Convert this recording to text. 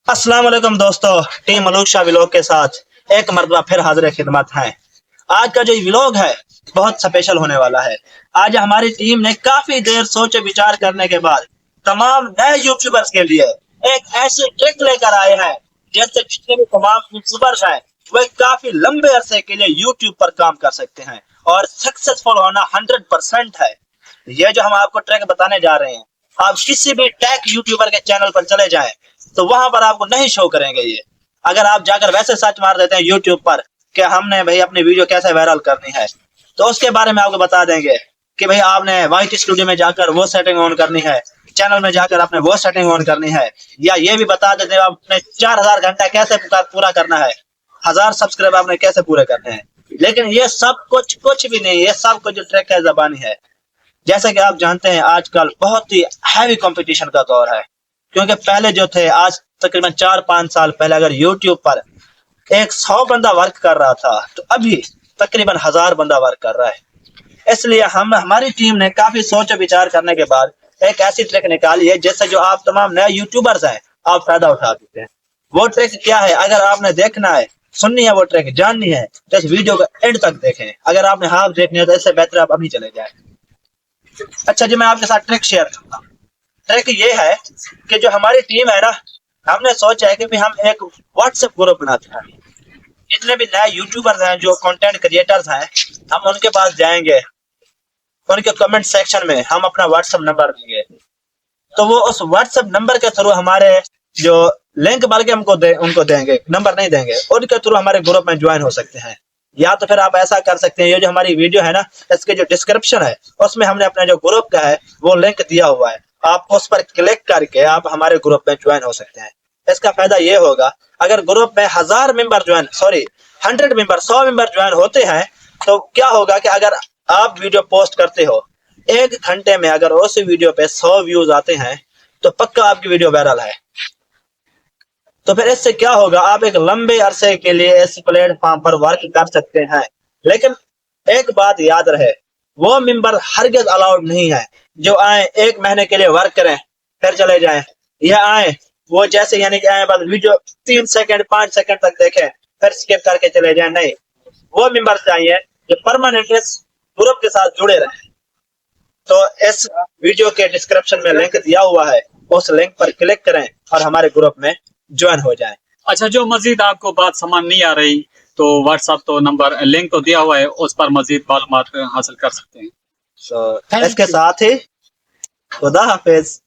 अस्सलाम वालेकुम दोस्तों, टीम मलूक शाह व्लॉग के साथ एक मरतबा फिर हाजिर खिदमत है। आज का जो व्लॉग है बहुत स्पेशल होने वाला है। आज हमारी टीम ने काफी देर सोचे विचार करने के बाद तमाम नए यूट्यूबर्स के लिए एक ऐसी ट्रिक लेकर आए हैं जिससे जितने भी तमाम यूट्यूबर्स हैं वे काफी लंबे अरसे के लिए यूट्यूब पर काम कर सकते हैं और सक्सेसफुल होना 100% है। ये जो हम आपको ट्रिक बताने जा रहे हैं, आप किसी भी टेक यूट्यूबर के चैनल पर चले जाएं तो वहां पर आपको नहीं शो करेंगे ये। अगर आप जाकर वैसे सर्च मार देते हैं यूट्यूब पर कि हमने भाई अपनी वीडियो कैसे वायरल करनी है, तो उसके बारे में आपको बता देंगे कि भाई आपने वाइट स्टूडियो में जाकर वो सेटिंग ऑन करनी है, चैनल में जाकर आपने वो सेटिंग ऑन करनी है, या ये भी बता देते हैं आपने 4000 घंटा कैसे पूरा करना है, 1000 सब्सक्राइब आपने कैसे पूरे करने हैं। लेकिन ये सब कुछ भी नहीं, ये सब कुछ जो ट्रिक है ज़बानी है। जैसा कि आप जानते हैं आजकल बहुत ही हैवी कंपटीशन का दौर है, क्योंकि पहले जो थे आज तकरीबन 4-5 साल पहले अगर यूट्यूब पर 100 बंदा वर्क कर रहा था तो अभी तकरीबन 1000 बंदा वर्क कर रहा है। इसलिए हमारी टीम ने काफी सोच विचार करने के बाद एक ऐसी ट्रिक निकाली है जिससे जो आप तमाम नए यूट्यूबर्स हैं आप फायदा उठा सकते हैं। वो ट्रिक क्या है, अगर आपने देखना है, सुननी है, वो ट्रिक जाननी है तो इस वीडियो को एंड तक देखें। अगर आपने हाफ देखनी है तो इससे बेहतर आप अभी चले जाए। अच्छा जी, मैं आपके साथ ट्रिक शेयर करता हूँ। ट्रिक ये है कि जो हमारी टीम है ना, हमने सोचा है कि भी हम एक व्हाट्सएप ग्रुप बनाते हैं। जितने भी नए यूट्यूबर्स हैं जो कंटेंट क्रिएटर्स हैं, हम उनके पास जाएंगे, उनके कमेंट सेक्शन में हम अपना व्हाट्सएप नंबर देंगे, तो वो उस व्हाट्सएप नंबर के थ्रू हमारे जो लिंक बल्कि उनको देंगे, नंबर नहीं देंगे, उनके थ्रू हमारे ग्रुप में ज्वाइन हो सकते हैं। या तो फिर आप ऐसा कर सकते हैं, ये जो हमारी वीडियो है ना, इसके जो डिस्क्रिप्शन है उसमें हमने अपना जो ग्रुप का है वो लिंक दिया हुआ है, आप उस पर क्लिक करके आप हमारे ग्रुप में ज्वाइन हो सकते हैं। इसका फायदा ये होगा, अगर ग्रुप में 100 member join 100 member 100 member join होते हैं तो क्या होगा कि अगर आप वीडियो पोस्ट करते हो, 1 घंटे में अगर उस वीडियो पे 100 व्यूज आते हैं तो पक्का आपकी वीडियो वायरल है। तो फिर इससे क्या होगा, आप एक लंबे अरसे के लिए इस प्लेटफॉर्म पर वर्क कर सकते हैं। लेकिन एक बात याद रहे, वो मेंबर हरगिज अलाउड नहीं है जो आए 1 महीने के लिए वर्क करें फिर चले जाएं, या आए वो जैसे यानी कि आए बस वीडियो 3 सेकंड 5 सेकंड तक देखें फिर स्किप करके चले जाएं। नहीं, वो मेंबर चाहिए जो परमानेंट इस ग्रुप के साथ जुड़े रहें। तो इस वीडियो के डिस्क्रिप्शन में लिंक दिया हुआ है, उस लिंक पर क्लिक करें और हमारे ग्रुप में ज्वाइन हो जाए। अच्छा, जो मजीद आपको बात समझ नहीं आ रही तो व्हाट्सएप तो नंबर लिंक तो दिया हुआ है, उस पर मजीद मालूमात हासिल कर सकते हैं। तो इसके साथ ही खुदा हाफिज।